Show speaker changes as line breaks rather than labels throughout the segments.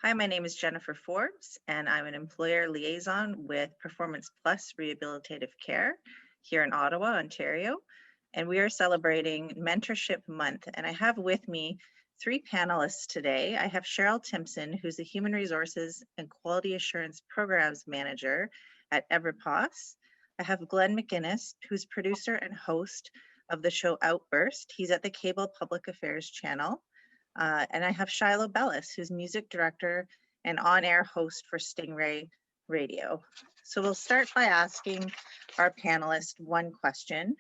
Hi, my name is Jennifer Forbes, and I'm an employer liaison with Performance Plus Rehabilitative Care here in Ottawa, Ontario. And we are celebrating Mentorship Month. And I have with me three panelists today. I have Cheryl Timpson, who's the Human Resources and Quality Assurance Programs Manager at Everpos. I have Glenn McGinnis, who's producer and host of the show Outburst. He's at the Cable Public Affairs channel. And I have Shiloh Bellis, who's music director and on-air host for Stingray Radio. So we'll start by asking our panelists one question.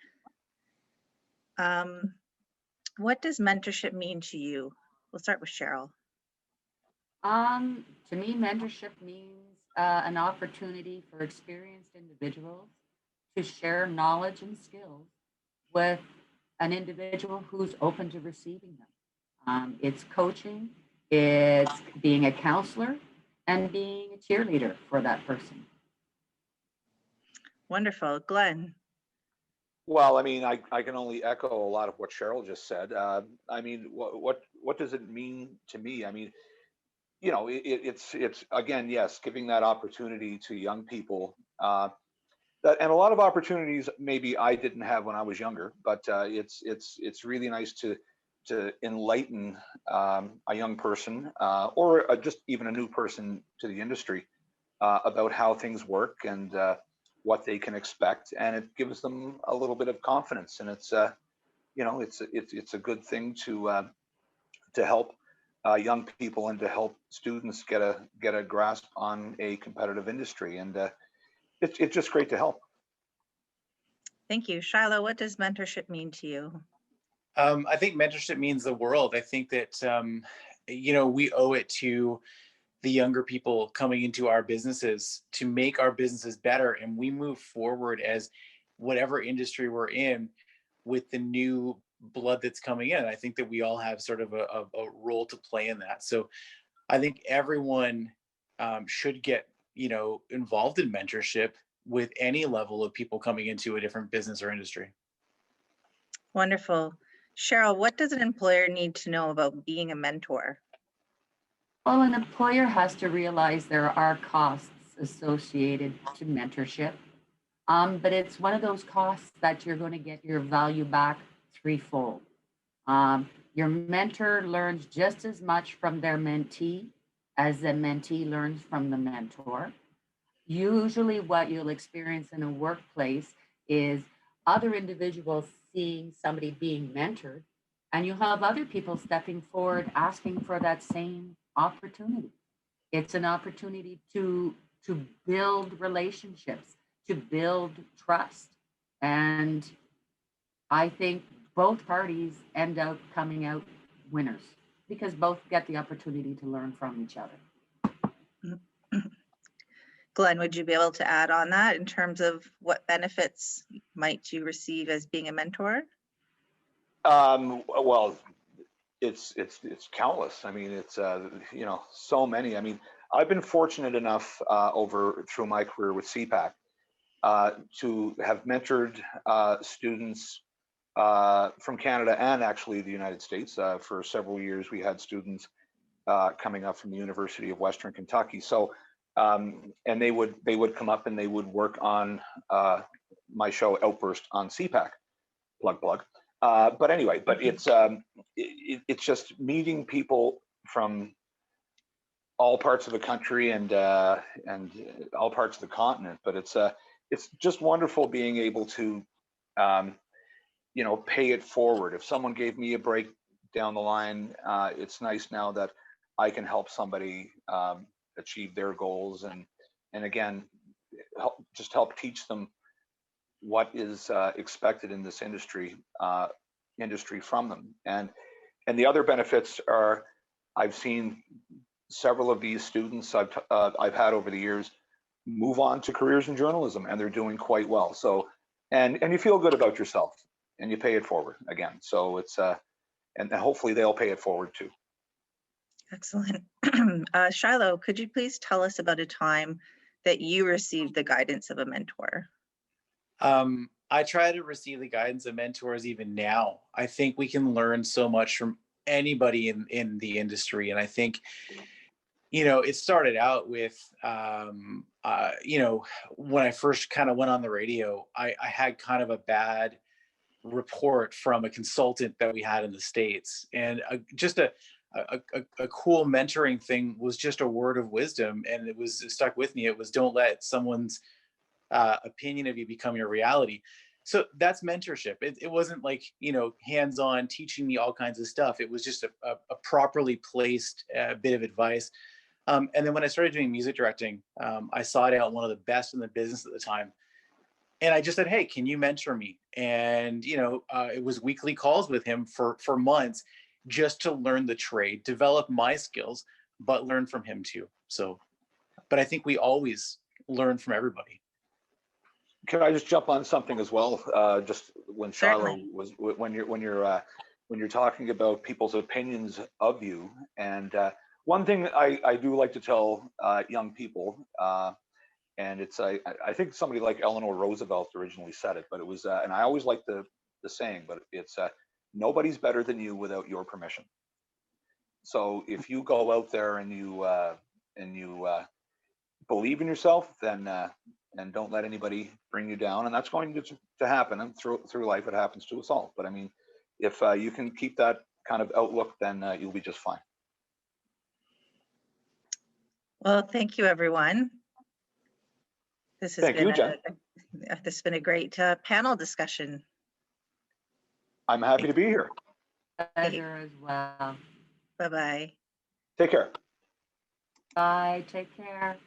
What does mentorship mean to you? We'll start with Cheryl.
To me, mentorship means an opportunity for experienced individuals to share knowledge and skills with an individual who's open to receiving them. It's coaching, it's being a counselor, and being a cheerleader for that person.
Wonderful. Glenn.
Well, I mean, I can only echo a lot of what Cheryl just said. I mean, what does it mean to me? I mean, you know, it's again, yes, giving that opportunity to young people, and a lot of opportunities maybe I didn't have when I was younger, but it's really nice to enlighten a young person or just even a new person to the industry about how things work and what they can expect, and it gives them a little bit of confidence, and it's you know, it's a good thing to help young people and to help students get a grasp on a competitive industry, and it's just great to help.
Thank you. Shiloh, what does mentorship mean to you?
I think mentorship means the world. I think that, you know, we owe it to the younger people coming into our businesses to make our businesses better. And we move forward as whatever industry we're in with the new blood that's coming in. I think that we all have sort of a role to play in that. So I think everyone should get, you know, involved in mentorship with any level of people coming into a different business or industry.
Wonderful. Cheryl, what does an employer need to know about being a mentor?
Well, an employer has to realize there are costs associated to mentorship, but it's one of those costs that you're going to get your value back threefold. Your mentor learns just as much from their mentee as the mentee learns from the mentor. Usually what you'll experience in a workplace is other individuals seeing somebody being mentored, and you have other people stepping forward asking for that same opportunity. It's an opportunity to build relationships, to build trust. And I think both parties end up coming out winners because both get the opportunity to learn from each other.
Glenn, would you be able to add on that in terms of what benefits might you receive as being a mentor?
Well, it's countless. I mean, it's you know, so many. I mean, I've been fortunate enough through my career with CPAC to have mentored students from Canada and actually the United States. For several years, we had students coming up from the University of Western Kentucky. So, and they would come up and they would work on my show Outburst on CPAC. Plug. But anyway, but it's just meeting people from all parts of the country and all parts of the continent. But it's just wonderful being able to you know, pay it forward. If someone gave me a break down the line, it's nice now that I can help somebody achieve their goals, and again, help teach them what is expected in this industry from them. And the other benefits are, I've seen several of these students I've had over the years move on to careers in journalism, and they're doing quite well. So, and you feel good about yourself, and you pay it forward again. So it's and hopefully they'll pay it forward too.
Excellent. Shiloh, could you please tell us about a time that you received the guidance of a mentor?
I try to receive the guidance of mentors even now. I think we can learn so much from anybody in the industry. And I think you know, it started out with, you know, when I first kind of went on the radio, I had kind of a bad report from a consultant that we had in the States. And just a cool mentoring thing was just a word of wisdom. And it stuck with me. It was, don't let someone's opinion of you become your reality. So that's mentorship. It wasn't like, you know, hands-on teaching me all kinds of stuff. It was just a properly placed bit of advice. And then when I started doing music directing, I sought out one of the best in the business at the time. And I just said, hey, can you mentor me? And, you know, it was weekly calls with him for months just to learn the trade, develop my skills, but learn from him too. So, but I think we always learn from everybody.
Can I just jump on something as well? Just when Shiloh
Certainly.
was, when you're talking about people's opinions of you, and one thing I do like to tell young people, and it's I think somebody like Eleanor Roosevelt originally said it, but it was and I always like the saying, but it's nobody's better than you without your permission. So if you go out there and you believe in yourself, then and don't let anybody bring you down, and that's going to happen. And through life, it happens to us all. But I mean, if you can keep that kind of outlook, then you'll be just fine.
Well, thank you, everyone. This has
Thank
been
you, Jen.
this has been a great panel discussion.
I'm happy to be here.
Pleasure as well.
Bye-bye.
Take care.
Bye. Take care.